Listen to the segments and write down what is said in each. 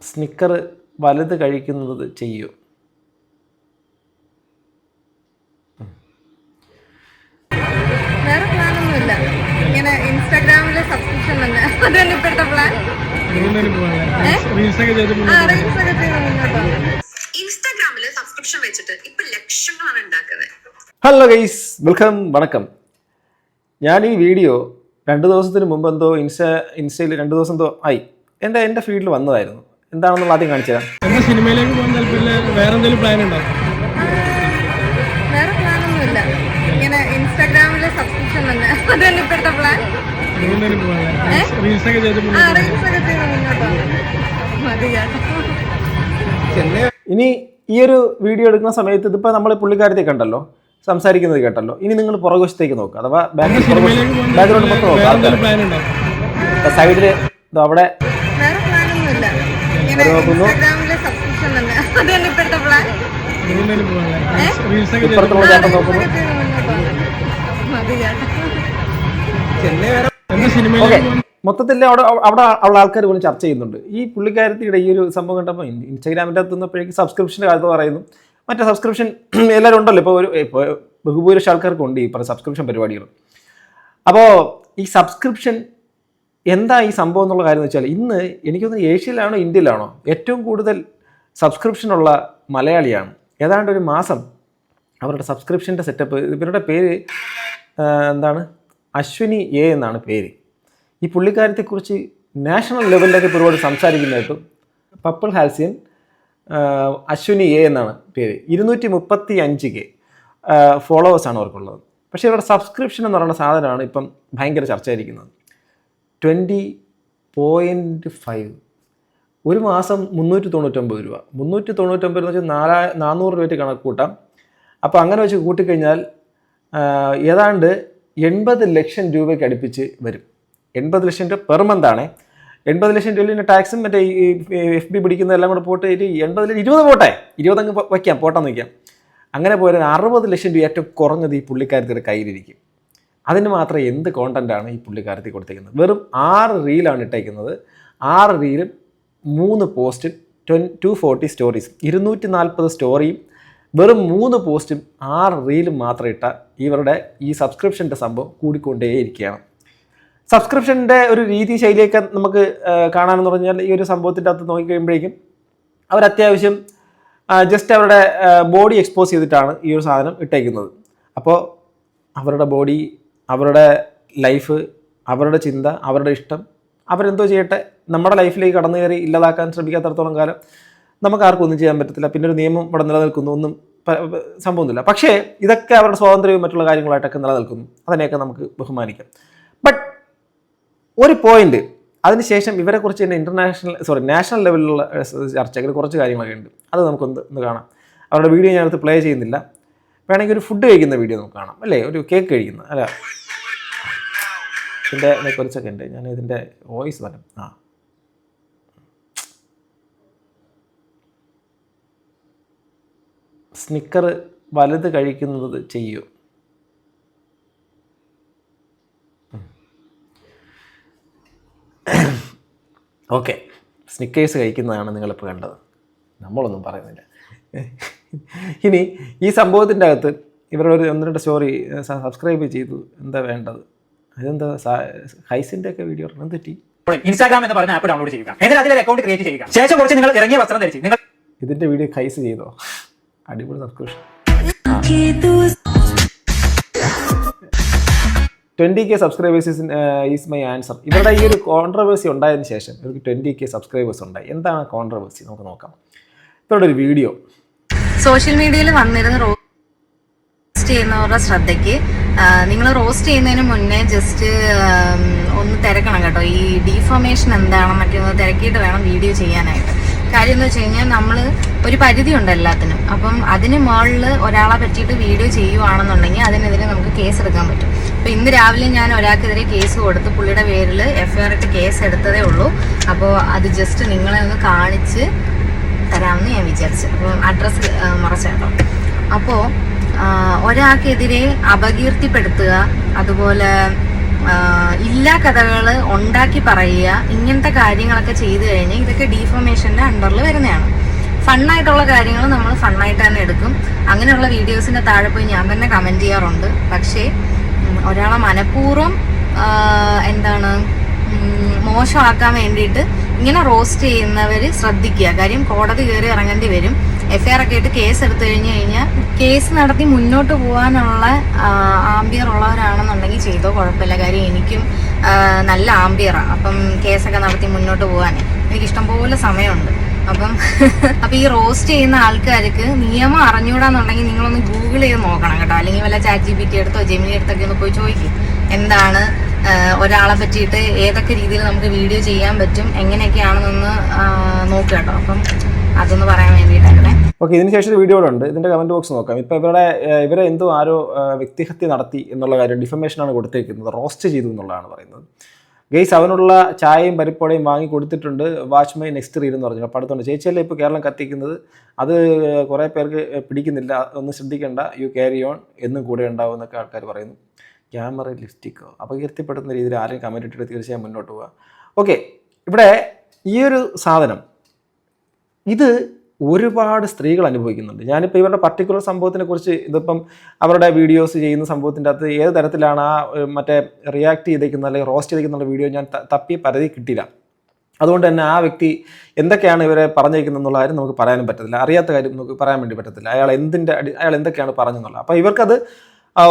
Snicker വലുത് കഴിക്കുന്നത് ചെയ്യൂ. വേറെ പ്ലാനൊന്നുമില്ല. ഇങ്ങനെ ഇൻസ്റ്റാഗ്രാമിലെ സബ്സ്ക്രിപ്ഷൻ തന്നെ അതന്നെ ഇപ്പോഴത്തെ പ്ലാൻ. ഇൻസ്റ്റാഗ്രാമില് സബ്സ്ക്രിപ്ഷൻ വെച്ചിട്ട് ഇപ്പൊ ലക്ഷങ്ങളാണ് ഉണ്ടാക്കുന്നത്. ഹലോ ഗൈസ്, വെൽക്കം, വണക്കം. ഞാൻ ഈ വീഡിയോ 2 ദിവസത്തിന് മുമ്പ് എന്തോ ഇൻസ്റ്റയിൽ 2 ദിവസം എന്തോ ആയി എൻ്റെ ഫീൽഡിൽ വന്നതായിരുന്നു. എന്താണെന്നുള്ള ആദ്യം കാണിച്ചു തരാം. സിനിമയിലേക്ക് പോകാൻ താല്പര്യമില്ല? വേറെ എന്തെങ്കിലും പ്ലാൻ ഉണ്ടോ? വേറെ പ്ലാനൊന്നുമില്ല. ഇങ്ങനെ ഇൻസ്റ്റാഗ്രാമിലെ സബ്സ്ക്രിപ്ഷൻ തന്നെ അതന്നെ ഇപ്പോഴത്തെ പ്ലാൻ. റീൽസൊക്കെ ചെയ്ത് മുന്നോട്ടോ മതി. ഇനി ഈ ഒരു വീഡിയോ എടുക്കുന്ന സമയത്ത് ഇതിപ്പോൾ നമ്മൾ പുള്ളിക്കാരത്തെ കണ്ടല്ലോ, സംസാരിക്കുന്നത് കേട്ടല്ലോ. ഇനി നിങ്ങൾ പുറകുവശത്തേക്ക് നോക്കുക, അഥവാ ബാക്ക്ഗ്രൗണ്ട് മൊത്തം നോക്കുക. സൈഡില് അവിടെ വേറെ പ്ലാനൊന്നുമില്ല. ഇങ്ങനെ ഇൻസ്റ്റാഗ്രാമിലെ സബ്സ്ക്രിപ്ഷൻ തന്നെ അതന്നെ ഇപ്പോഴത്തെ പ്ലാൻ. ഇപ്പുറത്തുള്ള ചേട്ടൻ നോക്കുന്നു. മൊത്തത്തിൽ അവിടെ ഉള്ള ആൾക്കാർ പോലും ചർച്ച ചെയ്യുന്നുണ്ട്. ഈ പുള്ളിക്കാരത്തിയുടെ ഈ ഒരു സംഭവം കണ്ടപ്പോൾ ഇൻസ്റ്റാഗ്രാമിൻ്റെ അകത്ത് നിന്നപ്പോഴേക്കും സബ്സ്ക്രിപ്ഷൻ്റെ കാലത്ത് പറയുന്നു. മറ്റേ സബ്സ്ക്രിപ്ഷൻ എല്ലാവരും ഉണ്ടല്ലോ, ഇപ്പോൾ ബഹുഭൂരിപക്ഷം ആൾക്കാർക്കുണ്ട് ഈ സബ്സ്ക്രിപ്ഷൻ പരിപാടികൾ. അപ്പോൾ ഈ സബ്സ്ക്രിപ്ഷൻ എന്താ ഈ സംഭവം എന്നുള്ള കാര്യം എന്ന് വെച്ചാൽ, ഇന്ന് എനിക്കൊന്ന് ഏഷ്യയിലാണോ ഇന്ത്യയിലാണോ ഏറ്റവും കൂടുതൽ സബ്സ്ക്രിപ്ഷനുള്ള മലയാളിയാണ്. ഏതാണ്ട് ഒരു മാസം അവരുടെ സബ്സ്ക്രിപ്ഷൻ്റെ സെറ്റപ്പ്, ഇവരുടെ പേര് എന്താണ്, അശ്വിനി എ എന്നാണ് പേര്. ഈ പുള്ളിക്കാരത്തെക്കുറിച്ച് നാഷണൽ ലെവലിലൊക്കെ ഒരുപാട് സംസാരിക്കുന്നതായിട്ടും പപ്പിൾ ഹാൽസിയൻ അശ്വിനി എ എന്നാണ് പേര്. 235K ഫോളോവേഴ്സാണ് അവർക്കുള്ളത്. പക്ഷേ ഇവരുടെ സബ്സ്ക്രിപ്ഷൻ എന്ന് പറയുന്ന സാധനമാണ് ഇപ്പം ഭയങ്കര ചർച്ചയായിരിക്കുന്നത്. 20.5 ഒരു മാസം 399 രൂപ. 399 എന്ന് വെച്ചാൽ 400 രൂപയ്ക്ക് കണക്ക് കൂട്ടാം. അപ്പോൾ അങ്ങനെ വെച്ച് കൂട്ടിക്കഴിഞ്ഞാൽ ഏതാണ്ട് 80 ലക്ഷം രൂപയ്ക്ക് അടുപ്പിച്ച് വരും. 80 ലക്ഷം രൂപ പെർ മന്താണ്. 80 ലക്ഷം രൂപയിൽ ടാക്സും മറ്റേ ഈ FB പിടിക്കുന്നതെല്ലാം കൂടെ പോയിട്ട് 20 പോട്ടെ, 20 അങ്ങ് വയ്ക്കാം, പോട്ടെന്ന് വയ്ക്കാം. അങ്ങനെ പോയാൽ 60 ലക്ഷം രൂപ ഏറ്റവും കുറഞ്ഞത് ഈ പുള്ളിക്കാരത്തിയുടെ കയ്യിലിരിക്കും. അതിന് മാത്രം എന്ത് കോണ്ടൻ്റാണ് ഈ പുള്ളിക്കാരത്തി കൊടുത്തേക്കുന്നത്. വെറും 6 റീലാണ് ഇട്ടേക്കുന്നത്. 6 റീലും 3 പോസ്റ്റും 240 സ്റ്റോറീസും, 240 സ്റ്റോറിയും വെറും 3 പോസ്റ്റും 6 റീലും മാത്രം ഇട്ട ഇവരുടെ ഈ സബ്സ്ക്രിപ്ഷൻ്റെ സംഭവം കൂടിക്കൊണ്ടേയിരിക്കുകയാണ്. സബ്സ്ക്രിപ്ഷൻ്റെ ഒരു രീതി ശൈലിയൊക്കെ നമുക്ക് കാണാമെന്ന് പറഞ്ഞാൽ, ഈ ഒരു സംഭവത്തിൻ്റെ അകത്ത് നോക്കിക്കഴിയുമ്പോഴേക്കും അവർ അത്യാവശ്യം ജസ്റ്റ് അവരുടെ ബോഡി എക്സ്പോസ് ചെയ്തിട്ടാണ് ഈ ഒരു സാധനം ഇട്ടേക്കുന്നത്. അപ്പോൾ അവരുടെ ബോഡി, അവരുടെ ലൈഫ്, അവരുടെ ചിന്ത, അവരുടെ ഇഷ്ടം, അവരെന്തോ ചെയ്യട്ടെ. നമ്മുടെ ലൈഫിലേക്ക് കടന്നു കയറി ഇല്ലാതാക്കാൻ ശ്രമിക്കാത്തടത്തോളം കാലം നമുക്ക് ആർക്കും ഒന്നും ചെയ്യാൻ പറ്റത്തില്ല. പിന്നെ ഒരു നിയമം ഇവിടെ നിലനിൽക്കുന്നു, ഒന്നും സംഭവമൊന്നുമില്ല. പക്ഷേ ഇതൊക്കെ അവരുടെ സ്വാതന്ത്ര്യവും മറ്റുള്ള കാര്യങ്ങളായിട്ടൊക്കെ നിലനിൽക്കുന്നു. അതിനെയൊക്കെ നമുക്ക് ബഹുമാനിക്കാം. ബട്ട് ഒരു പോയിന്റ്, അതിനുശേഷം ഇവരെക്കുറിച്ച് തന്നെ നാഷണൽ ലെവലിലുള്ള ചർച്ചകൾ കുറച്ച് കാര്യങ്ങളൊക്കെ ഉണ്ട്. അത് നമുക്കൊന്ന് കാണാം. അവരുടെ വീഡിയോ ഞാനടുത്ത് പ്ലേ ചെയ്യുന്നില്ല. വേണമെങ്കിൽ ഒരു ഫുഡ് കഴിക്കുന്ന വീഡിയോ നമുക്ക് കാണാം, അല്ലേ? ഒരു കേക്ക് കഴിക്കുന്ന, അല്ല ഇതിൻ്റെ ഒരു സെക്കൻഡ്, ഞാൻ ഇതിൻ്റെ വോയിസ് തരാം. സ്നിക്കർ വലുത് കഴിക്കുന്നത് ചെയ്യൂ. ഓക്കെ, സ്നിക്കേഴ്സ് കഴിക്കുന്നതാണ് നിങ്ങളിപ്പോൾ കണ്ടത്. നമ്മളൊന്നും പറയുന്നില്ല. ഇനി ഈ സംഭവത്തിൻ്റെ അകത്ത് ഇവരുടെ ഒരു 1-2 സ്റ്റോറി സബ്സ്ക്രൈബ് ചെയ്തു. എന്താ വേണ്ടത്? അതെന്താ ഹൈസിൻ്റെ ഒക്കെ വീഡിയോ എന്ത് തെറ്റി? ഇൻസ്റ്റാഗ്രാം എന്ന് പറഞ്ഞ ആപ്പ് ഡൗൺലോഡ് ചെയ്യുക, എന്നിട്ട് അതിൽ അക്കൗണ്ട് ക്രിയേറ്റ് ചെയ്യുക. ശേഷം കുറച്ച് നിങ്ങൾ ഇറങ്ങിയ വസ്ത്രം ധരിച്ച് നിങ്ങൾ ഇതിൻ്റെ വീഡിയോ ഹൈസ് ചെയ്തോ? അടിപൊളി subscription. 20K subscribers is my answer. ഇവരുടെ ഈ ഒരു കോൺട്രവേഴ്സി ഉണ്ടായതിനു ശേഷം ഇവർക്ക് 20K സബ്സ്ക്രൈബേഴ്സ് ഉണ്ടായി. എന്താണ് കോൺട്രവേഴ്സി? നമുക്ക് നോക്കാം. ഇവരുടെ ഒരു വീഡിയോ സോഷ്യൽ മീഡിയയിൽ വന്നിരുന്ന റോസ്റ്റ് ചെയ്യുന്നവരുടെ ശ്രദ്ധയ്ക്ക്, നിങ്ങൾ റോസ്റ്റ് ചെയ്യുന്നതിന് മുന്നേ ജസ്റ്റ് ഒന്ന് തിരക്കണം കേട്ടോ. ഈ ഡീഫോമേഷൻ എന്താണെന്ന് മറ്റൊന്ന് തിരക്കിയിട്ട് വേണം വീഡിയോ ചെയ്യാനായിട്ട്. കാര്യം എന്ന് വെച്ച് കഴിഞ്ഞാൽ നമ്മൾ ഒരു പരിധിയുണ്ട് എല്ലാത്തിനും. അപ്പം അതിന് മുകളിൽ ഒരാളെ പറ്റിയിട്ട് വീഡിയോ ചെയ്യുവാണെന്നുണ്ടെങ്കിൽ അതിനെതിരെ നമുക്ക് കേസ് എടുക്കാൻ പറ്റും. അപ്പോൾ ഇന്ന് രാവിലെ ഞാൻ ഒരാൾക്കെതിരെ കേസ് കൊടുത്ത് പുള്ളിയുടെ പേരിൽ FIR ഇട്ട് കേസ് എടുത്തതേ ഉള്ളൂ. അപ്പോൾ അത് ജസ്റ്റ് നിങ്ങളെ ഒന്ന് കാണിച്ച് തരാമെന്ന് ഞാൻ വിചാരിച്ചു. അപ്പോൾ അഡ്രസ്സ് മറച്ചേട്ടോ. അപ്പോൾ ഒരാൾക്കെതിരെ അപകീർത്തിപ്പെടുത്തുക, അതുപോലെ ഇല്ലാ കഥകൾ ഉണ്ടാക്കി പറയുക, ഇങ്ങനത്തെ കാര്യങ്ങളൊക്കെ ചെയ്തു കഴിഞ്ഞാൽ ഇതൊക്കെ ഡീഫോമേഷന്റെ അണ്ടറിൽ വരുന്നതാണ്. ഫണ്ണായിട്ടുള്ള കാര്യങ്ങൾ നമ്മൾ ഫണ്ണായിട്ട് തന്നെ എടുക്കും. അങ്ങനെയുള്ള വീഡിയോസിന്റെ താഴെ പോയി ഞാൻ തന്നെ കമന്റ് ചെയ്യാറുണ്ട്. പക്ഷേ ഒരാളെ മനഃപൂർവ്വം മോശമാക്കാൻ വേണ്ടിയിട്ട് ഇങ്ങനെ റോസ്റ്റ് ചെയ്യുന്നവർ ശ്രദ്ധിക്കുക. കാര്യം കോടതി കയറി ഇറങ്ങേണ്ടി വരും. FIR ഒക്കെ ആയിട്ട് കേസ് എടുത്തു കഴിഞ്ഞാൽ കേസ് നടത്തി മുന്നോട്ട് പോകാനുള്ള ആംബിയർ ഉള്ളവരാണെന്നുണ്ടെങ്കിൽ ചെയ്തോ, കുഴപ്പമില്ല. കാര്യം എനിക്കും നല്ല ആംബിയറാണ്. അപ്പം കേസൊക്കെ നടത്തി മുന്നോട്ട് പോകാൻ എനിക്കിഷ്ടംപോലെ സമയമുണ്ട്. അപ്പം ഈ റോസ്റ്റ് ചെയ്യുന്ന ആൾക്കാർക്ക് നിയമം അറിഞ്ഞുകൂടാന്നുണ്ടെങ്കിൽ നിങ്ങളൊന്ന് ഗൂഗിൾ ചെയ്ത് നോക്കണം കേട്ടോ. അല്ലെങ്കിൽ വല്ല ChatGPT എടുത്തോ ജെമിനി എടുത്തൊക്കെ ഒന്ന് പോയി ചോദിക്കും എന്താണ് ഒരാളെ പറ്റിയിട്ട് ഏതൊക്കെ രീതിയിൽ നമുക്ക് വീഡിയോ ചെയ്യാൻ പറ്റും, എങ്ങനെയൊക്കെയാണെന്നൊന്ന് നോക്കുക കേട്ടോ. അപ്പം അതൊന്ന് പറയാൻ വേണ്ടിയിട്ടായിരുന്നേ. ഓക്കെ, ഇതിന് ശേഷം ഒരു വീഡിയോ ഉണ്ട്. ഇതിൻ്റെ കമൻറ്റ് ബോക്സ് നോക്കാം. ഇപ്പോൾ ഇവരെ എന്തോ ആരോ വ്യക്തിഹത്യ നടത്തി എന്നുള്ള കാര്യം ഡിഫമേഷനാണ് കൊടുത്തേക്കുന്നത്, റോസ്റ്റ് ചെയ്തു എന്നുള്ളതാണ് പറയുന്നത്. ഗെയ്സ് അവനുള്ള ചായയും പരിപ്പോടെയും വാങ്ങി കൊടുത്തിട്ടുണ്ട്. വാച്ച് മൈ നെക്സ്റ്റ് റീൽ എന്ന് പറഞ്ഞു. അപ്പോൾ അടുത്തുണ്ട് ചേച്ചിയല്ലേ ഇപ്പോൾ കേരളം കത്തിക്കുന്നത്, അത് കുറേ പേർക്ക് പിടിക്കുന്നില്ല, ഒന്ന് ശ്രദ്ധിക്കേണ്ട, യു ക്യാരി ഓൺ എന്നും കൂടെ ഉണ്ടാവും എന്നൊക്കെ ആൾക്കാർ പറയുന്നു. ക്യാമറ ലിപ്സ്റ്റിക്കോ അപകീർത്തിപ്പെടുത്തുന്ന രീതിയിൽ ആരെയും കമൻറ്റ് ഇട്ടിട്ട് തീർച്ചയായും മുന്നോട്ട് പോവുക. ഓക്കെ, ഇവിടെ ഈ ഒരു സാധനം ഇത് ഒരുപാട് സ്ത്രീകൾ അനുഭവിക്കുന്നുണ്ട്. ഞാനിപ്പോൾ ഇവരുടെ പർട്ടിക്കുലർ സംഭവത്തിനെ കുറിച്ച് ഇതിപ്പം അവരുടെ വീഡിയോസ് ചെയ്യുന്ന സംഭവത്തിൻ്റെ അകത്ത് ഏത് തരത്തിലാണ് ആ മറ്റേ റിയാക്ട് ചെയ്തേക്കുന്ന അല്ലെങ്കിൽ റോസ്റ്റ് ചെയ്തേക്കുന്ന വീഡിയോ ഞാൻ തപ്പി പരതി കിട്ടിയില്ല. അതുകൊണ്ട് തന്നെ ആ വ്യക്തി എന്തൊക്കെയാണ് ഇവരെ പറഞ്ഞേക്കുന്നത് എന്നുള്ള കാര്യം നമുക്ക് പറയാനും പറ്റത്തില്ല. അറിയാത്ത കാര്യം നമുക്ക് പറയാൻ വേണ്ടി പറ്റത്തില്ല. അയാൾ എന്തൊക്കെയാണ് പറഞ്ഞെന്നുള്ളത്. അപ്പോൾ ഇവർക്കത്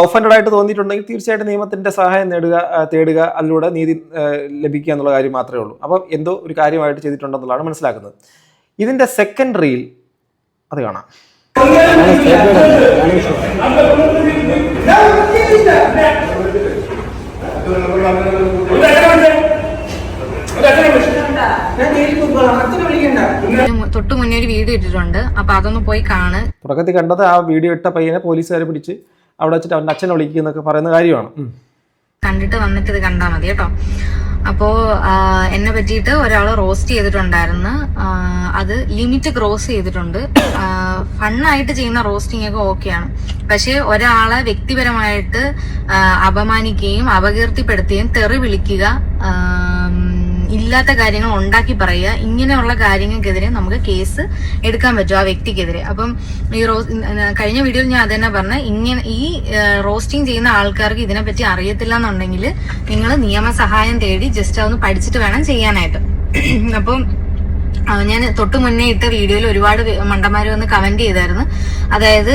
ഒഫൻഡഡ് ആയിട്ട് തോന്നിയിട്ടുണ്ടെങ്കിൽ തീർച്ചയായിട്ടും നിയമത്തിൻ്റെ സഹായം തേടുക, അതിലൂടെ നീതി ലഭിക്കുക എന്നുള്ള കാര്യം മാത്രമേ ഉള്ളൂ. അപ്പം എന്തോ ഒരു കാര്യമായിട്ട് ചെയ്തിട്ടുണ്ടെന്നുള്ളതാണ് മനസ്സിലാക്കുന്നത്. ഇതിൻ്റെ സെക്കൻഡ് റീൽ അത് കാണാം. തൊട്ടു മുന്നേ ഒരു വീഡിയോ ഇട്ടിട്ടുണ്ട്, അപ്പൊ അതൊന്ന് പോയി കാണുക. തുടക്കത്തിൽ കണ്ടത് ആ വീഡിയോ ഇട്ട പയ്യനെ പോലീസുകാരെ പിടിച്ച് അവിടെ വെച്ചിട്ട് അവൻ്റെ അച്ഛനെ വിളിക്കുന്നൊക്കെ പറയുന്ന കാര്യമാണ്. കണ്ടിട്ട് വന്നിട്ട് ഇത് കണ്ടാൽ മതി കേട്ടോ. അപ്പോൾ എന്നെ പറ്റിയിട്ട് ഒരാൾ റോസ്റ്റ് ചെയ്തിട്ടുണ്ടായിരുന്നു. അത് ലിമിറ്റ് ക്രോസ് ചെയ്തിട്ടുണ്ട്. ഫണ്ണായിട്ട് ചെയ്യുന്ന റോസ്റ്റിംഗ് ഒക്കെ ഓക്കെയാണ്. പക്ഷെ ഒരാളെ വ്യക്തിപരമായിട്ട് അപമാനിക്കുകയും അപകീർത്തിപ്പെടുത്തുകയും തെറി വിളിക്കുക, ഇല്ലാത്ത കാര്യങ്ങൾ ഉണ്ടാക്കി പറയുക, ഇങ്ങനെയുള്ള കാര്യങ്ങൾക്കെതിരെ നമുക്ക് കേസ് എടുക്കാൻ പറ്റും ആ വ്യക്തിക്കെതിരെ. അപ്പം ഈ കഴിഞ്ഞ വീഡിയോയിൽ ഞാൻ അത് തന്നെ പറഞ്ഞ, ഇങ്ങനെ ഈ റോസ്റ്റിംഗ് ചെയ്യുന്ന ആൾക്കാർക്ക് ഇതിനെപ്പറ്റി അറിയത്തില്ല എന്നുണ്ടെങ്കിൽ നിങ്ങൾ നിയമസഹായം തേടി ജസ്റ്റ് അതൊന്ന് പഠിച്ചിട്ട് വേണം ചെയ്യാനായിട്ട്. അപ്പം ഞാൻ തൊട്ടു മുന്നേ ഇട്ട വീഡിയോയിൽ ഒരുപാട് മണ്ടന്മാര് വന്ന് കമന്റ് ചെയ്തായിരുന്നു. അതായത്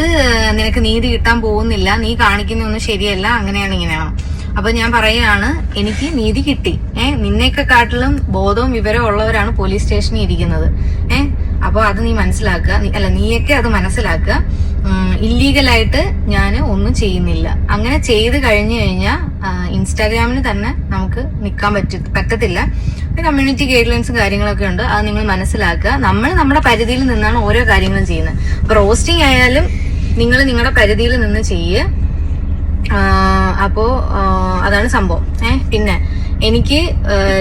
നിനക്ക് നീതി കിട്ടാൻ പോകുന്നില്ല, നീ കാണിക്കുന്നൊന്നും ശരിയല്ല, അങ്ങനെയാണ് ഇങ്ങനെയാണ്. അപ്പൊ ഞാൻ പറയുകയാണ്, എനിക്ക് നീതി കിട്ടി. നിന്നെയൊക്കെ കാട്ടിലും ബോധവും വിവരവും ഉള്ളവരാണ് പോലീസ് സ്റ്റേഷനിൽ ഇരിക്കുന്നത്. അപ്പൊ അത് നീ മനസ്സിലാക്കുക, നീയൊക്കെ അത് മനസ്സിലാക്കുക. ഇല്ലീഗലായിട്ട് ഞാൻ ഒന്നും ചെയ്യുന്നില്ല. അങ്ങനെ ചെയ്ത് കഴിഞ്ഞു കഴിഞ്ഞാൽ ഇൻസ്റ്റാഗ്രാമിന് തന്നെ നമുക്ക് നിൽക്കാൻ പറ്റത്തില്ല. കമ്മ്യൂണിറ്റി ഗൈഡ് ലൈൻസും കാര്യങ്ങളൊക്കെ ഉണ്ട്, അത് നിങ്ങൾ മനസ്സിലാക്കുക. നമ്മൾ നമ്മുടെ പരിധിയിൽ നിന്നാണ് ഓരോ കാര്യങ്ങളും ചെയ്യുന്നത്. അപ്പൊ റോസ്റ്റിംഗ് ആയാലും നിങ്ങൾ നിങ്ങളുടെ പരിധിയിൽ നിന്ന് ചെയ്യുക. അപ്പോ അതാണ് സംഭവം. പിന്നെ എനിക്ക്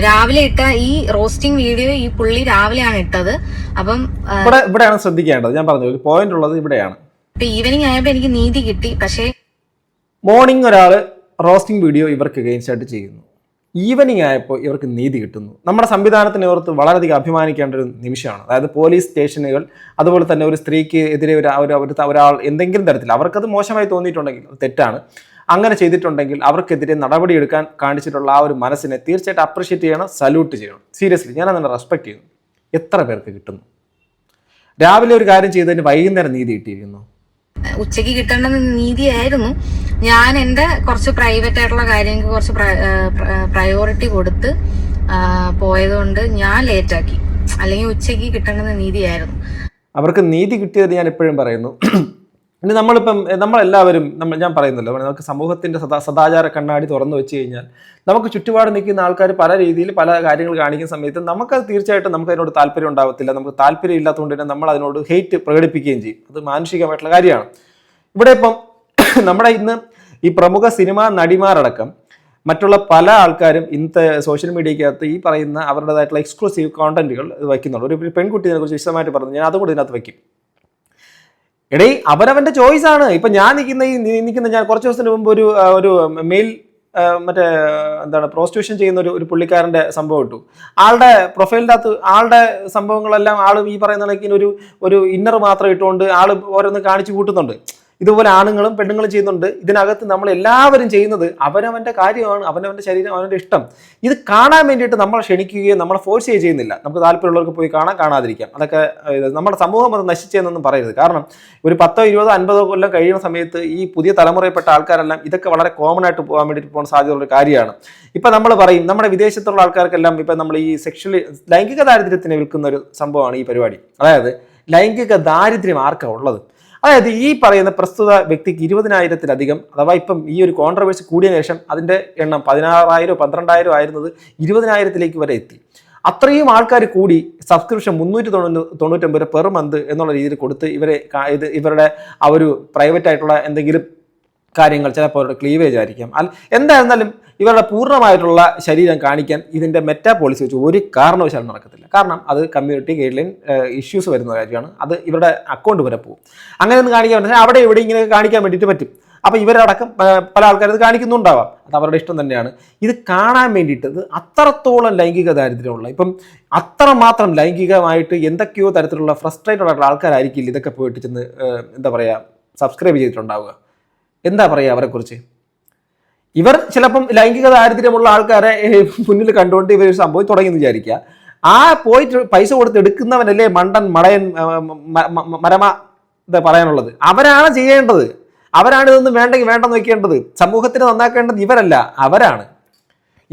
രാവിലെ ഇട്ട ഈ റോസ്റ്റിംഗ് വീഡിയോ ഈ പുള്ളി രാവിലെയാണ് ഇട്ടത്. അപ്പം ഇവിടെയാണ് ശ്രദ്ധിക്കേണ്ടത്. ഞാൻ പറഞ്ഞു ഒരു പോയിന്റ് ഉള്ളത് ഇവിടെയാണ്. ഈവനിങ് ആയപ്പോ എനിക്ക് നീതി കിട്ടി. പക്ഷേ മോർണിംഗ് ഒരാള് റോസ്റ്റിംഗ് വീഡിയോ ഇവർക്ക് അഗെയിൻസ്റ്റ് ആയിട്ട് ചെയ്യുന്നു, ഈവനിങ് ആയപ്പോൾ ഇവർക്ക് നീതി കിട്ടുന്നു. നമ്മുടെ സംവിധാനത്തിനെ ഓർത്ത് വളരെയധികം അഭിമാനിക്കേണ്ട ഒരു നിമിഷമാണ്. അതായത് പോലീസ് സ്റ്റേഷനുകൾ, അതുപോലെ തന്നെ ഒരു സ്ത്രീക്ക് എതിരെ ഒരാൾ എന്തെങ്കിലും തരത്തിൽ അവർക്കത് മോശമായി തോന്നിയിട്ടുണ്ടെങ്കിൽ അത് തെറ്റാണ്. അങ്ങനെ ചെയ്തിട്ടുണ്ടെങ്കിൽ അവർക്കെതിരെ നടപടിയെടുക്കാൻ കാണിച്ചിട്ടുള്ള ആ ഒരു മനസ്സിനെ തീർച്ചയായിട്ടും അപ്രിഷ്യേറ്റ് ചെയ്യണം, സല്യൂട്ട് ചെയ്യണം. സീരിയസ്ലി ഞാൻ അതിനെ റെസ്പെക്ട് ചെയ്യുന്നു. എത്ര പേർക്ക് കിട്ടുന്നു? രാവിലെ ഒരു കാര്യം ചെയ്തതിന് വൈകുന്നേരം നീതി കിട്ടിയിരിക്കുന്നു. ഉച്ചയ്ക്ക് കിട്ടേണ്ട നീതിയായിരുന്നു. ഞാൻ എൻ്റെ കുറച്ച് പ്രൈവറ്റ് ആയിട്ടുള്ള കാര്യങ്ങൾക്ക് കുറച്ച് പ്രയോറിറ്റി കൊടുത്ത് പോയതുകൊണ്ട് ഞാൻ ലേറ്റാക്കി. അല്ലെങ്കിൽ ഉച്ചയ്ക്ക് കിട്ടേണ്ടുന്ന നീതിയായിരുന്നു. അവർക്ക് നീതി കിട്ടിയത് ഞാൻ എപ്പോഴും പറയുന്നു. ഇനി നമ്മളെല്ലാവരും ഞാൻ പറയുന്നല്ലോ, നമുക്ക് സമൂഹത്തിൻ്റെ സദാചാര കണ്ണാടി തുറന്നു വെച്ച് കഴിഞ്ഞാൽ നമുക്ക് ചുറ്റുപാട് നിൽക്കുന്ന ആൾക്കാർ പല രീതിയിൽ പല കാര്യങ്ങൾ കാണിക്കുന്ന സമയത്ത് നമുക്കത് തീർച്ചയായിട്ടും നമുക്ക് അതിനോട് താല്പര്യം ഉണ്ടാവത്തില്ല. നമുക്ക് താല്പര്യം ഇല്ലാത്തതുകൊണ്ട് തന്നെ നമ്മൾ അതിനോട് ഹെയ്റ്റ് പ്രകടിപ്പിക്കുകയും ചെയ്യും. അത് മാനുഷികമായിട്ടുള്ള കാര്യമാണ്. ഇവിടെ ഇപ്പം നമ്മുടെ ഇന്ന് ഈ പ്രമുഖ സിനിമാ നടിമാരടക്കം മറ്റുള്ള പല ആൾക്കാരും ഇന്നത്തെ സോഷ്യൽ മീഡിയക്കകത്ത് ഈ പറയുന്ന അവരുടേതായിട്ടുള്ള എക്സ്ക്ലൂസീവ് കോണ്ടന്റുകൾ വയ്ക്കുന്നുണ്ട്. ഒരു പെൺകുട്ടിയെ കുറിച്ച് വിശദമായിട്ട് പറഞ്ഞു, ഞാൻ അതുകൂടി ഇതിനകത്ത് വയ്ക്കും. അവനവന്റെ ചോയ്സ് ആണ്. ഇപ്പൊ ഞാൻ കുറച്ച് ദിവസത്തിന് മുമ്പ് ഒരു മെയിൽ മറ്റേ എന്താണ് പ്രോസ്റ്റിറ്റ്യൂഷൻ ചെയ്യുന്ന ഒരു പുള്ളിക്കാരൻ്റെ സംഭവം ഇട്ടു. ആളുടെ പ്രൊഫൈലിൻ്റെ അകത്ത് ആളുടെ സംഭവങ്ങളെല്ലാം ആളും ഈ പറയുന്ന കണക്കിന് ഒരു ഇന്നർ മാത്രം ഇട്ടുകൊണ്ട് ആൾ ഓരോന്ന് കാണിച്ചു കൂട്ടുന്നുണ്ട്. ഇതുപോലെ ആണുങ്ങളും പെണ്ണുങ്ങളും ചെയ്യുന്നുണ്ട്. ഇതിനകത്ത് നമ്മൾ എല്ലാവരും ചെയ്യുന്നത് അവനവൻ്റെ കാര്യമാണ്, അവനവൻ്റെ ശരീരം, അവൻ്റെ ഇഷ്ടം. ഇത് കാണാൻ വേണ്ടിയിട്ട് നമ്മളെ ക്ഷണിക്കുകയും നമ്മളെ ഫോഴ്സ് ചെയ്യുന്നില്ല. നമുക്ക് താല്പര്യമുള്ളവർക്ക് പോയി കാണാതിരിക്കാം. അതൊക്കെ നമ്മുടെ സമൂഹം അത് നശിച്ചതെന്നൊന്നും പറയരുത്. കാരണം ഒരു 10, 20, 50 കൊല്ലം കഴിയുന്ന സമയത്ത് ഈ പുതിയ തലമുറയിൽപ്പെട്ട ആൾക്കാരെല്ലാം ഇതൊക്കെ വളരെ കോമൺ ആയിട്ട് പോകാൻ വേണ്ടിയിട്ട് പോകാൻ സാധ്യതയുള്ള ഒരു കാര്യമാണ്. ഇപ്പം നമ്മൾ പറയും നമ്മുടെ വിദേശത്തുള്ള ആൾക്കാർക്കെല്ലാം ഇപ്പം നമ്മൾ ഈ ലൈംഗിക ദാരിദ്ര്യത്തിനെ വിൽക്കുന്ന ഒരു സംഭവമാണ് ഈ പരിപാടി. അതായത് ലൈംഗിക ദാരിദ്ര്യം ആർക്കാണ് ഉള്ളത്? അതായത് ഈ പറയുന്ന പ്രസ്തുത വ്യക്തിക്ക് 20,000-ലധികം, അഥവാ ഇപ്പം ഈ ഒരു കോൺട്രവേഴ്സി കൂടിയ ശേഷം അതിൻ്റെ എണ്ണം 16,000, 12,000 ആയിരുന്നത് 20,000-ലേക്ക് വരെ എത്തി. അത്രയും ആൾക്കാർ കൂടി സബ്സ്ക്രിപ്ഷൻ 399 പെർ മന്ത് എന്നുള്ള രീതിയിൽ കൊടുത്ത് ഇവരുടെ ആ ഒരു പ്രൈവറ്റ് ആയിട്ടുള്ള എന്തെങ്കിലും കാര്യങ്ങൾ, ചിലപ്പോൾ അവരുടെ ക്ലീവേജ് ആയിരിക്കാം, എന്തായിരുന്നാലും ഇവരുടെ പൂർണ്ണമായിട്ടുള്ള ശരീരം കാണിക്കാൻ ഇതിൻ്റെ മെറ്റാ പോളിസി വെച്ച് ഒരു കാരണവശാലും നടക്കത്തില്ല. കാരണം അത് കമ്മ്യൂണിറ്റി ഗൈഡ് ലൈൻ ഇഷ്യൂസ് വരുന്ന കാര്യമാണ്. അത് ഇവരുടെ അക്കൗണ്ട് വരെ പോകും. അങ്ങനെയൊന്നും കാണിക്കാൻ പറ്റില്ല. അവിടെ ഇവിടെ ഇങ്ങനെ കാണിക്കാൻ വേണ്ടിയിട്ട് പറ്റും. അപ്പോൾ ഇവരടക്കം പല ആൾക്കാരും ഇത് കാണിക്കുന്നുണ്ടാവാം. അത് അവരുടെ ഇഷ്ടം തന്നെയാണ്. ഇത് കാണാൻ വേണ്ടിയിട്ട് ഇത് അത്രത്തോളം ലൈംഗിക ദാരിദ്ര്യമുള്ള, ഇപ്പം അത്രമാത്രം ലൈംഗികമായിട്ട് എന്തൊക്കെയോ തരത്തിലുള്ള ഫ്രസ്ട്രേറ്റഡ് ആയിട്ടുള്ള ആൾക്കാരായിരിക്കില്ല ഇതൊക്കെ പോയിട്ട് ചെന്ന് എന്താ പറയുക സബ്സ്ക്രൈബ് ചെയ്തിട്ടുണ്ടാവുക. എന്താ പറയുക അവരെക്കുറിച്ച്? ഇവർ ചിലപ്പം ലൈംഗിക ദാരിദ്ര്യമുള്ള ആൾക്കാരെ മുന്നിൽ കണ്ടുകൊണ്ട് ഇവർ സംഭവം തുടങ്ങിയെന്ന് വിചാരിക്കുക. ആ പോയിട്ട് പൈസ കൊടുത്ത് എടുക്കുന്നവനല്ലേ മണ്ടൻ, മടയൻ, മരമ എന്താ പറയാനുള്ളത്? അവരാണ് ചെയ്യേണ്ടത്. അവരാണ് ഇതൊന്നും വേണ്ടെങ്കിൽ വേണ്ടെന്ന് വെക്കേണ്ടത്. സമൂഹത്തിന് നന്നാക്കേണ്ടത് ഇവരല്ല, അവരാണ്.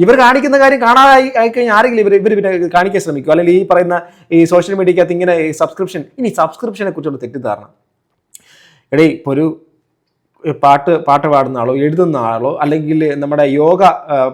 ഇവർ കാണിക്കുന്ന കാര്യം കാണാതായി ആയിക്കഴിഞ്ഞാൽ ആരെങ്കിലും ഇവർ പിന്നെ കാണിക്കാൻ ശ്രമിക്കും. അല്ലെങ്കിൽ ഈ പറയുന്ന ഈ സോഷ്യൽ മീഡിയക്കകത്ത് ഇങ്ങനെ സബ്സ്ക്രിപ്ഷനെ കുറിച്ചുള്ള തെറ്റിദ്ധാരണ. ഇപ്പോൾ ഒരു പാട്ട് പാടുന്ന ആളോ, എഴുതുന്ന ആളോ, അല്ലെങ്കിൽ നമ്മുടെ യോഗ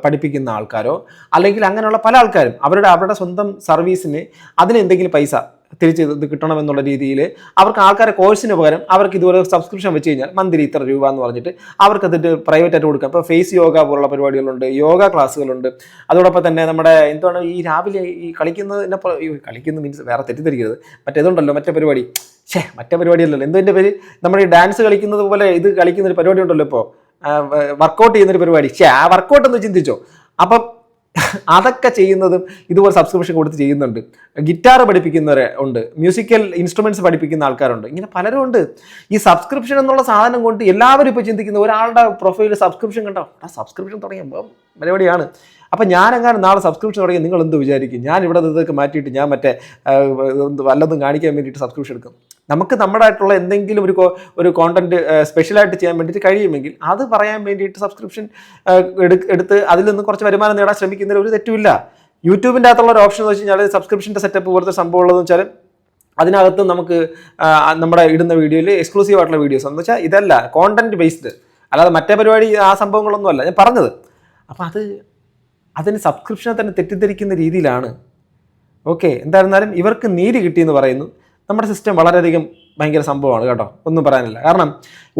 പഠിപ്പിക്കുന്ന ആൾക്കാരോ, അല്ലെങ്കിൽ അങ്ങനെയുള്ള പല ആൾക്കാരും അവരുടെ സ്വന്തം സർവീസിന് അതിന് എന്തെങ്കിലും പൈസ തിരിച്ച് ഇത് കിട്ടണമെന്നുള്ള രീതിയിൽ അവർക്ക് ആൾക്കാരെ കോഴ്സിന് പകരം അവർക്ക് ഇതുപോലെ സബ്സ്ക്രിപ്ഷൻ വെച്ച് കഴിഞ്ഞാൽ മന്ത്ലി ഇത്ര രൂപ എന്ന് പറഞ്ഞിട്ട് അവർക്ക് അതിട്ട് പ്രൈവറ്റ് ആയിട്ട് കൊടുക്കാം. ഇപ്പോൾ ഫേസ് യോഗ പോലുള്ള പരിപാടികളുണ്ട്, യോഗ ക്ലാസ്സുകളുണ്ട്. അതോടൊപ്പം തന്നെ നമ്മുടെ എന്താണ് ഈ രാവിലെ ഈ കളിക്കുന്ന മീൻസ് വേറെ തെറ്റിദ്ധരിക്കരുത്, മറ്റേതുണ്ടല്ലോ മറ്റേ പരിപാടി, മറ്റേ പരിപാടിയല്ലല്ലോ, എന്തോ എൻ്റെ പേര്, നമ്മുടെ ഈ ഡാൻസ് കളിക്കുന്നത് പോലെ ഇത് കളിക്കുന്നൊരു പരിപാടി ഉണ്ടല്ലോ ഇപ്പോൾ, വർക്കൗട്ട് ചെയ്യുന്നൊരു പരിപാടി. ആ വർക്കൗട്ട് ഒന്ന് ചിന്തിച്ചോ. അപ്പം അതൊക്കെ ചെയ്യുന്നതും ഇതുപോലെ സബ്സ്ക്രിപ്ഷൻ കൊടുത്ത് ചെയ്യുന്നുണ്ട്. ഗിറ്റാർ പഠിപ്പിക്കുന്നവരെ ഉണ്ട്, മ്യൂസിക്കൽ ഇൻസ്ട്രുമെന്റ്സ് പഠിപ്പിക്കുന്ന ആൾക്കാരുണ്ട്. ഇങ്ങനെ പലരും ഉണ്ട്. ഈ സബ്സ്ക്രിപ്ഷൻ എന്നുള്ള സാധനം കൊണ്ട് എല്ലാവരും ഇപ്പോൾ ചിന്തിക്കുന്ന ഒരാളുടെ പ്രൊഫൈലിൽ സബ്സ്ക്രിപ്ഷൻ കണ്ടോ, ആ സബ്സ്ക്രിപ്ഷൻ തുടങ്ങിയപ്പോൾ പരിപാടിയാണ്. അപ്പം ഞാനെങ്ങാനും നാളെ സബ്സ്ക്രിപ്ഷൻ തുടങ്ങി നിങ്ങൾ എന്ത് വിചാരിക്കും? ഞാൻ ഇവിടെ ഇതൊക്കെ മാറ്റിയിട്ട് ഞാൻ മറ്റേ വല്ലതും കാണിക്കാൻ വേണ്ടിയിട്ട് സബ്സ്ക്രിപ്ഷൻ എടുക്കും. നമുക്ക് നമ്മുടെ ആയിട്ടുള്ള എന്തെങ്കിലും ഒരു കോണ്ടന്റ് സ്പെഷ്യലായിട്ട് ചെയ്യാൻ വേണ്ടിയിട്ട് കഴിയുമെങ്കിൽ അത് പറയാൻ വേണ്ടിയിട്ട് സബ്സ്ക്രിപ്ഷൻ എടുത്ത് അതിൽ നിന്ന് കുറച്ച് വരുമാനം നേടാൻ ശ്രമിക്കുന്നതിൽ ഒരു തെറ്റുമില്ല. യൂട്യൂബിൻ്റെ അകത്തുള്ള ഒരു ഓപ്ഷൻ എന്ന് വെച്ച് കഴിഞ്ഞാൽ സബ്സ്ക്രിപ്ഷൻ്റെ സെറ്റപ്പ് പോലത്തെ സംഭവം ഉള്ളതെന്ന് വെച്ചാൽ അതിനകത്ത് നമുക്ക് നമ്മുടെ ഇടുന്ന വീഡിയോയിൽ എക്സ്ക്ലൂസീവ് ആയിട്ടുള്ള വീഡിയോസ് എന്ന് വെച്ചാൽ ഇതല്ല കോണ്ടന്റ് ബേസ്ഡ്, അല്ലാതെ മറ്റേ പരിപാടി ആ സംഭവങ്ങളൊന്നും അല്ല ഞാൻ പറഞ്ഞത്. അപ്പം അതിന് സബ്സ്ക്രിപ്ഷനെ തന്നെ തെറ്റിദ്ധരിക്കുന്ന രീതിയിലാണ്. ഓക്കെ, എന്തായിരുന്നാലും ഇവർക്ക് നീതി കിട്ടിയെന്ന് പറയുന്നു. നമ്മുടെ സിസ്റ്റം വളരെയധികം ഭയങ്കര സംഭവമാണ് കേട്ടോ, ഒന്നും പറയാനില്ല. കാരണം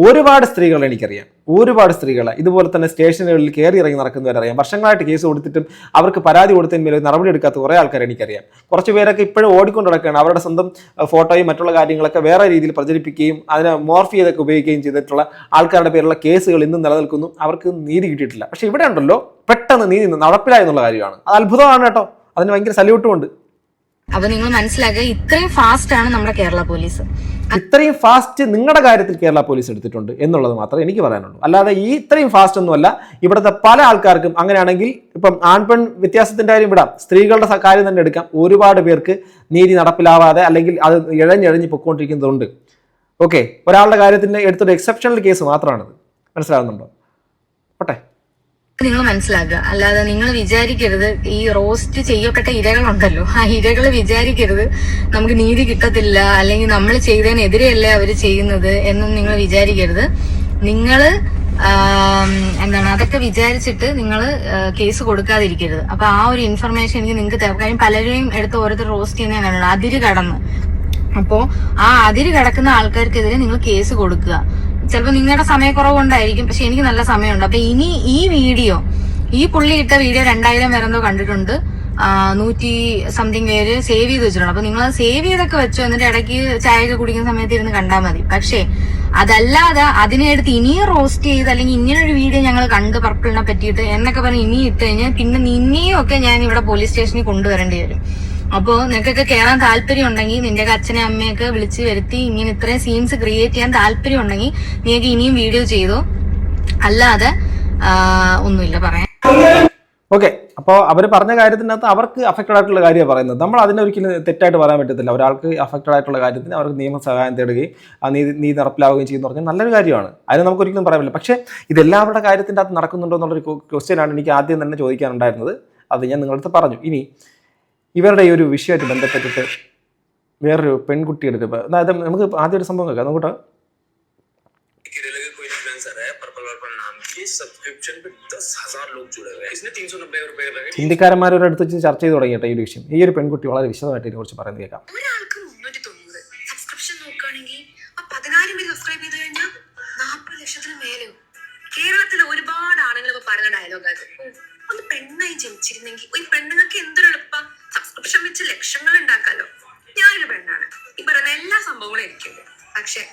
ഒരുപാട് സ്ത്രീകളെ എനിക്കറിയാം, ഒരുപാട് സ്ത്രീകളെ ഇതുപോലെ തന്നെ സ്റ്റേഷനുകളിൽ കയറി ഇറങ്ങി നടക്കുന്നവരറിയാം. വർഷങ്ങളായിട്ട് കേസ് കൊടുത്തിട്ടും അവർക്ക് പരാതി കൊടുത്തതിന് മേലെ നടപടി എടുക്കാത്ത കുറേ ആൾക്കാരെ എനിക്കറിയാം. കുറച്ച് പേരൊക്കെ ഇപ്പോഴും ഓടിക്കൊണ്ട് നടക്കുകയാണ്. അവരുടെ സ്വന്തം ഫോട്ടോയും മറ്റുള്ള കാര്യങ്ങളൊക്കെ വേറെ രീതിയിൽ പ്രചരിപ്പിക്കുകയും അതിനെ മോർഫ് ചെയ്തൊക്കെ ഉപയോഗിക്കുകയും ചെയ്തിട്ടുള്ള ആൾക്കാരുടെ പേരുള്ള കേസുകൾ ഇന്നും നിലനിൽക്കുന്നു. അവർക്ക് നീതി കിട്ടിയിട്ടില്ല. പക്ഷെ ഇവിടെ ഉണ്ടല്ലോ പെട്ടെന്ന് നീതി നടപ്പിലായി എന്നുള്ള കാര്യമാണ്. അത് അത്ഭുതമാണ് കേട്ടോ, അതിന് ഭയങ്കര സല്യൂട്ടും ഉണ്ട്. അപ്പൊ നിങ്ങൾ മനസ്സിലാക്കുക, ഇത്രയും ഫാസ്റ്റ് ആണ് നമ്മുടെ കേരള പോലീസ്. ഇത്രയും ഫാസ്റ്റ് നിങ്ങളുടെ കാര്യത്തിൽ കേരള പോലീസ് എടുത്തിട്ടുണ്ട് എന്നുള്ളത് മാത്രമേ എനിക്ക് പറയാനുള്ളൂ. അല്ലാതെ ഈ ഇത്രയും ഫാസ്റ്റ് ഒന്നുമല്ല. ഇവിടുത്തെ പല ആൾക്കാർക്കും അങ്ങനെയാണെങ്കിൽ ഇപ്പം ആൺപെൺ വ്യത്യാസത്തിന്റെ കാര്യം വിടാം, സ്ത്രീകളുടെ കാര്യം തന്നെ എടുക്കാം. ഒരുപാട് പേർക്ക് നീതി നടപ്പിലാവാതെ അല്ലെങ്കിൽ അത് ഇഴഞ്ഞിഴഞ്ഞ് പൊയ്ക്കൊണ്ടിരിക്കുന്നതുണ്ട്. ഓക്കെ, ഒരാളുടെ കാര്യത്തിന് എടുത്തൊരു എക്സെപ്ഷണൽ കേസ് മാത്രമാണിത്. മനസ്സിലാകുന്നുണ്ടോ? ഓട്ടെ, നിങ്ങൾ മനസ്സിലാക്കുക. അല്ലാതെ നിങ്ങൾ വിചാരിക്കരുത് ഈ റോസ്റ്റ് ചെയ്യപ്പെട്ട ഇരകളുണ്ടല്ലോ, ആ ഇരകൾ വിചാരിക്കരുത് നമുക്ക് നീതി കിട്ടത്തില്ല അല്ലെങ്കിൽ നമ്മൾ ചെയ്തതിനെതിരെയല്ലേ അവർ ചെയ്യുന്നത് എന്നും നിങ്ങൾ വിചാരിക്കരുത്. നിങ്ങൾ എന്താണ് അതൊക്കെ വിചാരിച്ചിട്ട് നിങ്ങൾ കേസ് കൊടുക്കാതിരിക്കരുത്. അപ്പൊ ആ ഒരു ഇൻഫർമേഷൻ എനിക്ക് നിങ്ങൾക്ക് തരാം. കാര്യം പലരെയും എടുത്ത് ഓരോരുത്തർ റോസ്റ്റ് ചെയ്യുന്നതിനാണല്ലോ അതിര് കടന്ന്. അപ്പോ ആ അതിര് കടക്കുന്ന ആൾക്കാർക്കെതിരെ നിങ്ങൾ കേസ് കൊടുക്കുക. ചിലപ്പോൾ നിങ്ങളുടെ സമയക്കുറവ് കൊണ്ടായിരിക്കും, പക്ഷെ എനിക്ക് നല്ല സമയമുണ്ട്. അപ്പൊ ഇനി ഈ വീഡിയോ, ഈ പുള്ളി ഇട്ട വീഡിയോ 2000 പേരെന്തോ കണ്ടിട്ടുണ്ട്. 100 സംതിങ് പേര് സേവ് ചെയ്ത് വെച്ചിട്ടുണ്ട്. അപ്പൊ നിങ്ങൾ സേവ് ചെയ്തൊക്കെ വെച്ചോ, എന്നിട്ട് ഇടയ്ക്ക് ചായയൊക്കെ കുടിക്കുന്ന സമയത്ത് ഇരുന്ന് കണ്ടാൽ മതി. പക്ഷേ അതല്ലാതെ അതിനെ എടുത്ത് ഇനിയും റോസ്റ്റ് ചെയ്ത് അല്ലെങ്കിൽ ഇങ്ങനൊരു വീഡിയോ ഞങ്ങൾ കണ്ട് പർപ്പിളിനെ പറ്റിയിട്ട് എന്നൊക്കെ പറഞ്ഞ് ഇനി ഇട്ട് കഴിഞ്ഞാൽ പിന്നെ നിന്നെയും ഒക്കെ ഞാൻ ഇവിടെ പോലീസ് സ്റ്റേഷനിൽ കൊണ്ടുവരേണ്ടി വരും. അപ്പോ നിനക്കൊക്കെ കയറാൻ താല്പര്യം ഉണ്ടെങ്കിൽ, നിന്റെ അച്ഛനെ അമ്മയൊക്കെ വിളിച്ച് വരുത്തി ഇങ്ങനെ ഇത്രയും സീൻസ് ക്രിയേറ്റ് ചെയ്യാൻ താല്പര്യം ഉണ്ടെങ്കിൽ നിങ്ങൾക്ക് ഇനിയും വീഡിയോ ചെയ്തോ, അല്ലാതെ ഒന്നുമില്ല പറയാൻ. ഓക്കെ, അപ്പോൾ അവർ പറഞ്ഞ കാര്യത്തിനകത്ത് അവർക്ക് അഫക്റ്റഡ് ആയിട്ടുള്ള കാര്യമാണ് പറയുന്നത്. നമ്മൾ അതിനൊരിക്കലും തെറ്റായിട്ട് പറയാൻ പറ്റത്തില്ല. ഒരാൾക്ക് അഫക്റ്റഡ് ആയിട്ടുള്ള കാര്യത്തിന് അവർക്ക് നിയമ സഹായം തേടുകയും നീതി നടപ്പിലാവുകയും ചെയ്യുന്ന പറഞ്ഞാൽ നല്ലൊരു കാര്യമാണ്. അതിന് നമുക്ക് ഒരിക്കലും പറയാൻ പറ്റില്ല. പക്ഷേ ഇതെല്ലാവരുടെ കാര്യത്തിൻ്റെ അകത്ത് നടക്കുന്നുണ്ടോ എന്നുള്ളൊരു ക്വസ്റ്റ്യനാണ് എനിക്ക് ആദ്യം തന്നെ ചോദിക്കാനുണ്ടായിരുന്നത്. അത് ഞാൻ നിങ്ങളടുത്ത് പറഞ്ഞു. ഇനി ഇവരുടെ ഈ ഒരു വിഷയമായിട്ട് ബന്ധപ്പെട്ടിട്ട് വേറൊരു പെൺകുട്ടിയുടെ അതായത് നമുക്ക് ആദ്യം ഒരു സംഭവം കേൾക്കാം. നോക്കട്ടെ. ഹിന്ദിക്കാരന്മാരുടെ അടുത്ത് വെച്ച് ചർച്ച ചെയ്ത് തുടങ്ങിയിട്ട് ഈ ഒരു വിഷയം. ഈ ഒരു പെൺകുട്ടി വളരെ വിശദമായിട്ട് ഇതിനെ കുറിച്ച് പറയുന്നത് കേൾക്കാം. ഒരാൾക്ക് 390 സബ്സ്ക്രിപ്ഷൻ നോക്കുകയാണെങ്കിൽ 14,000 പേര് സബ്സ്ക്രൈബ് ചെയ്ത് കഴിഞ്ഞാൽ 40 ലക്ഷത്തിന് മേലെയോ. കേരളത്തിൽ ഒരുപാട് ആണുങ്ങൾ ഇപ്പൊ പറയുന്ന ഡയലോഗ് അത്, ഒന്ന് പെണ്ണായി ജനിച്ചിരുന്നെങ്കിൽ. ഒരു പെണ്ണുങ്ങൾക്ക് എന്തൊരു എളുപ്പം സബ്സ്ക്രിപ്ഷൻ വെച്ച് ലക്ഷങ്ങൾ ഉണ്ടാക്കാലോ. ഞാനൊരു പെണ്ണാണ്, ഈ പറയുന്ന എല്ലാ സംഭവങ്ങളും എനിക്കുണ്ട്. പക്ഷെ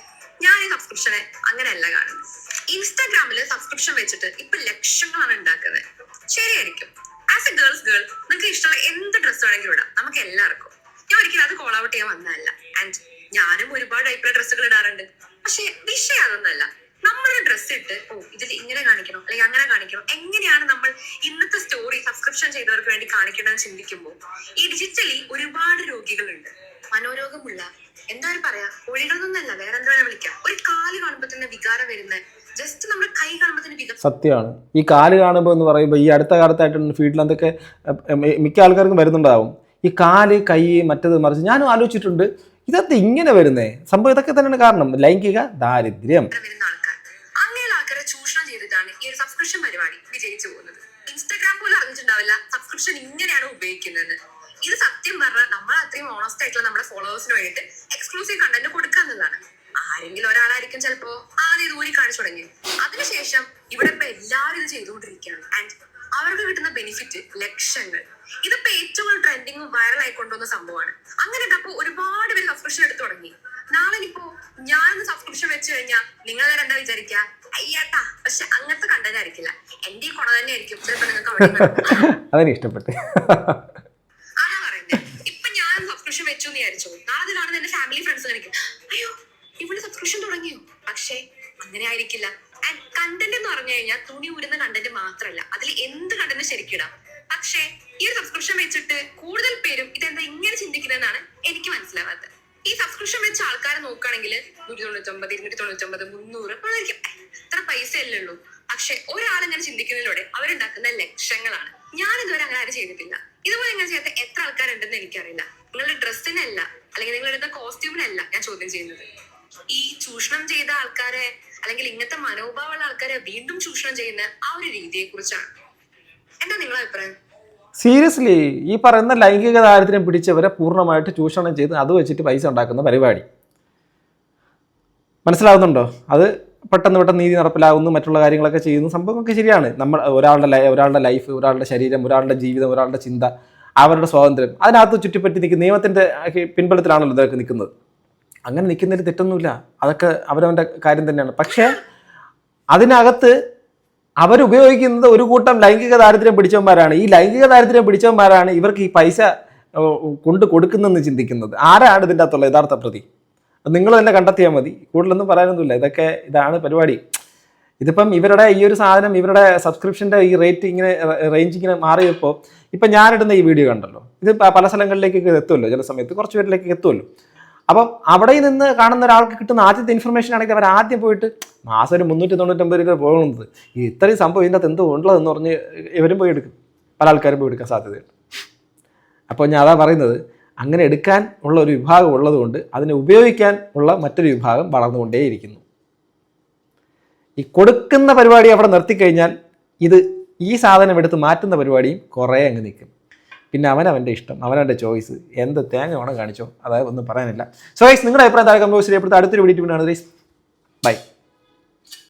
ഞാൻ ഈ സബ്സ്ക്രിപ്ഷനെ അങ്ങനെയല്ല കാണുന്നത്. ഇൻസ്റ്റാഗ്രാമില് സബ്സ്ക്രിപ്ഷൻ വെച്ചിട്ട് ഇപ്പൊ ലക്ഷങ്ങളാണ് ഉണ്ടാക്കുന്നത്. ശരിയായിരിക്കും, ആസ് എ ഗേൾസ് ഗേൾ നിങ്ങൾക്ക് ഇഷ്ടമുള്ള എന്ത് ഡ്രസ്സ് വേണമെങ്കിലും ഇടാം, നമുക്ക് എല്ലാവർക്കും. ഞാൻ ഒരിക്കലും അത് കോൾ ഔട്ട് ചെയ്യാൻ വന്നതല്ല. ആൻഡ് ഞാനും ഒരുപാട് ടൈപ്പിലുള്ള ഡ്രസ്സുകൾ ഇടാറുണ്ട്. പക്ഷെ വിഷയം അതൊന്നല്ല. നമ്മളൊരു ഡ്രസ്സ് ഇട്ട് ഇതിൽ ഇങ്ങനെ കാണിക്കണം അല്ലെങ്കിൽ അങ്ങനെ കാണിക്കണം, എങ്ങനെയാണ് നമ്മൾ ഇന്നത്തെ സ്റ്റോറി സബ്സ്ക്രിപ്ഷൻ ചെയ്തവർക്ക് വേണ്ടി കാണിക്കേണ്ടതെന്ന് ചിന്തിക്കുമ്പോൾ ഈ ഡിജിറ്റലി ഒരുപാട് രോഗികളുണ്ട്. മനോരോഗമുള്ള, എന്താ പറയാ, ഒഴികളൊന്നല്ല, വേറെ എന്താ വിളിക്കാം. ഒരു കാല് കാണുമ്പോ തന്നെ വികാരം വരുന്ന, ജസ്റ്റ് നമ്മുടെ കൈ കാണുമ്പോ തന്നെ വികാരം. സത്യമാണ്. ഈ കാല് കാണുമ്പോൾ എന്ന് പറയുമ്പോൾ ഈ അടുത്ത കാലത്തായിട്ട് ഫീൽഡിൽ എന്തൊക്കെ മിക്ക ആൾക്കാർക്കും വരുന്നുണ്ടാവും. ഈ കാല്, കൈ, മറ്റത് മറിച്ച്. ഞാനും ആലോചിച്ചിട്ടുണ്ട്, ഇതൊക്കെ ഇങ്ങനെ വരുന്നേ സംഭവം. ഇതൊക്കെ തന്നെയാണ് കാരണം, ലൈംഗിക ദാരിദ്ര്യം. അങ്ങനെയുള്ള ആൾക്കാരെ ചൂഷണം ചെയ്തിട്ടാണ് ഈ ഒരു സബ്സ്ക്രിപ്ഷൻ പരിപാടി വിജയിച്ചു പോകുന്നത്. ഇൻസ്റ്റാഗ്രാം പോലും അറിഞ്ഞിട്ടുണ്ടാവില്ല സബ്സ്ക്രിപ്ഷൻ ഇങ്ങനെയാണ് ഉപയോഗിക്കുന്നത്. ഇത് സത്യം പറഞ്ഞാൽ നമ്മൾ അത്രയും ഓണസ്റ്റ് ആയിട്ടുള്ള നമ്മുടെ ഫോളോവേഴ്സിന് വേണ്ടിയിട്ട് എക്സ്ക്ലൂസീവ് കണ്ടന്റ് കൊടുക്കാന്നുള്ളതാണ്. ആരെങ്കിലും ഒരാളായിരിക്കും ചിലപ്പോ ആദ്യം ഇത് ഊരി കാണിച്ചു തുടങ്ങി. അതിനുശേഷം ഇവിടെ ഇപ്പൊ എല്ലാവരും ഇത് ചെയ്തുകൊണ്ടിരിക്കുകയാണ്. ആൻഡ് അവർക്ക് കിട്ടുന്ന ബെനിഫിറ്റ് ലക്ഷങ്ങൾ. ഇതിപ്പോ ഏറ്റവും ട്രെൻഡിങ്ങും വൈറൽ ആയിക്കൊണ്ടുവന്ന സംഭവമാണ്. അങ്ങനെ ഇട്ടപ്പോ ഒരുപാട് പേര് സബ്സ്ക്രിപ്ഷൻ എടുത്തു തുടങ്ങി. നാളെ ഇപ്പോ ഞാനൊന്ന് സബ്സ്ക്രിപ്ഷൻ വെച്ച് കഴിഞ്ഞാൽ നിങ്ങൾ എന്താ വിചാരിക്കുക, അയ്യാട്ടാ, പക്ഷെ അങ്ങനത്തെ കണ്ടന്റ് ആയിരിക്കില്ല, എന്റെ ഈ കൊണ തന്നെ ആയിരിക്കും ചിലപ്പോ നിങ്ങൾക്ക് അവിടെ ഇഷ്ടപ്പെട്ടു. അതാ പറയുന്നത്. ഇപ്പൊ ഞാൻ സബ്സ്ക്രിപ്ഷൻ വെച്ചു എന്ന് വിചാരിച്ചു, നാളെ കാണുന്ന എന്റെ ഫാമിലി ഫ്രണ്ട്സ് കാണിക്കും, അയ്യോ ഇവിടെ സബ്സ്ക്രിപ്ഷൻ തുടങ്ങിയോ. പക്ഷെ അങ്ങനെ ആയിരിക്കില്ല. ആൻഡ് കണ്ടന്റ് എന്ന് പറഞ്ഞു കഴിഞ്ഞാൽ തുണി ഊരുന്ന കണ്ടന്റ് മാത്രമല്ല, അതിൽ എന്ത് കണ്ടന്റ് ശരിക്കിടാം. പക്ഷെ ഈ ഒരു സബ്സ്ക്രിപ്ഷൻ വെച്ചിട്ട് കൂടുതൽ പേരും ഇതെന്താ ഇങ്ങനെ ചിന്തിക്കുന്നതെന്നാണ് എനിക്ക് മനസ്സിലാവാത്തത്. ഈ സബ്സ്ക്രിപ്ഷൻ വെച്ച ആൾക്കാരെ നോക്കുകയാണെങ്കിൽ 199, 299, 300 ഇത്ര പൈസ അല്ലേ ഉള്ളൂ. പക്ഷെ ഒരാളിങ്ങനെ ചിന്തിക്കുന്നതിലൂടെ അവരുണ്ടാക്കുന്ന ലക്ഷങ്ങളാണ്. ഞാൻ ഇതുവരെ അങ്ങനെ ആരും ചെയ്തിട്ടില്ല. ഇതുപോലെ ഇങ്ങനെ ചെയ്യാത്ത എത്ര ആൾക്കാരുണ്ടെന്ന് എനിക്കറിയില്ല. നിങ്ങളുടെ ഡ്രസ്സിനല്ല അല്ലെങ്കിൽ നിങ്ങളുടെ കോസ്റ്റ്യൂമിനല്ല ഞാൻ ചോദ്യം ചെയ്യുന്നത്. ഈ ചൂഷണം ചെയ്ത ആൾക്കാരെ അല്ലെങ്കിൽ ഇങ്ങനത്തെ മനോഭാവമുള്ള ആൾക്കാരെ വീണ്ടും ചൂഷണം ചെയ്യുന്ന ആ ഒരു രീതിയെ കുറിച്ചാണ്. എന്താ നിങ്ങളുടെ അഭിപ്രായം? സീരിയസ്ലി ഈ പറയുന്ന ലൈംഗിക ദാരിദ്ര്യം പിടിച്ചവരെ പൂർണ്ണമായിട്ട് ചൂഷണം ചെയ്ത് അത് വെച്ചിട്ട് പൈസ ഉണ്ടാക്കുന്ന പരിപാടി മനസ്സിലാവുന്നുണ്ടോ? അത് പെട്ടെന്ന് നീതി നടപ്പിലാകുന്നു, മറ്റുള്ള കാര്യങ്ങളൊക്കെ ചെയ്യുന്നു, സംഭവമൊക്കെ ശരിയാണ്. നമ്മൾ ഒരാളുടെ ലൈഫ്, ഒരാളുടെ ശരീരം, ഒരാളുടെ ജീവിതം, ഒരാളുടെ ചിന്ത, അവരുടെ സ്വാതന്ത്ര്യം അതിനകത്ത് ചുറ്റിപ്പറ്റി നിൽക്കുന്ന നിയമത്തിൻ്റെ പിൻബലത്തിലാണല്ലോ ഇതൊക്കെ നിൽക്കുന്നത്. അങ്ങനെ നിൽക്കുന്നതിൽ തെറ്റൊന്നുമില്ല, അതൊക്കെ അവരവൻ്റെ കാര്യം തന്നെയാണ്. പക്ഷേ അതിനകത്ത് അവരുപയോഗിക്കുന്നത് ഒരു കൂട്ടം ലൈംഗിക ദാരിദ്ര്യം പിടിച്ചവന്മാരാണ്. ഈ ലൈംഗിക ദാരിദ്ര്യം പിടിച്ചവന്മാരാണ് ഇവർക്ക് ഈ പൈസ കൊണ്ട് കൊടുക്കുന്നതെന്ന് ചിന്തിക്കുന്നത്. ആരാണ് ഇതിൻ്റെ അകത്തുള്ള യഥാർത്ഥ പ്രതി? നിങ്ങൾ തന്നെ കണ്ടെത്തിയാൽ മതി. കൂടുതലൊന്നും പറയാനൊന്നുമില്ല. ഇതാണ് പരിപാടി. ഇതിപ്പം ഇവരുടെ ഈ ഒരു സാധനം, ഇവരുടെ സബ്സ്ക്രിപ്ഷൻ്റെ ഈ റേഞ്ച് ഇങ്ങനെ മാറിയപ്പോൾ ഇപ്പം ഞാനിടുന്ന ഈ വീഡിയോ കണ്ടല്ലോ, ഇത് പല സ്ഥലങ്ങളിലേക്കൊക്കെ എത്തുമല്ലോ, ചില സമയത്ത് കുറച്ച് പേരിലേക്ക് എത്തുമല്ലോ. അപ്പം അവിടെ നിന്ന് കാണുന്ന ഒരാൾക്ക് കിട്ടുന്ന ആദ്യത്തെ ഇൻഫർമേഷൻ ആണെങ്കിൽ അവർ ആദ്യം പോയിട്ട് മാസം ഒരു 399 രൂപ പോകുന്നത്, ഈ ഇത്രയും സംഭവം ഇതിൻ്റെ അകത്ത് എന്തോ ഉള്ളതെന്ന് പറഞ്ഞ് ഇവരും പോയി എടുക്കും. പല ആൾക്കാരും പോയി എടുക്കാൻ സാധ്യതയുണ്ട്. അപ്പോൾ ഞാൻ അതാ പറയുന്നത്, അങ്ങനെ എടുക്കാൻ ഉള്ള ഒരു വിഭാഗം ഉള്ളതുകൊണ്ട് അതിനെ ഉപയോഗിക്കാൻ ഉള്ള മറ്റൊരു വിഭാഗം വളർന്നുകൊണ്ടേയിരിക്കുന്നു. ഈ കൊടുക്കുന്ന പരിപാടി അവിടെ നിർത്തിക്കഴിഞ്ഞാൽ ഈ സാധനം എടുത്ത് മാറ്റുന്ന പരിപാടിയും കുറേ അങ്ങ് നിൽക്കും. പിന്നെ അവനവൻ്റെ ഇഷ്ടം, അവനവൻ്റെ ചോയ്സ്, എന്ത് തേങ്ങ വേണം കാണിച്ചോ, അതായത് ഒന്നും പറയാനില്ല. സോ ഗൈസ്, നിങ്ങളുടെ അഭിപ്രായം താഴെ കമന്റ് ബോക്സിൽ അടുത്തൊരു വീഡിയോ ആണ്. ബൈ.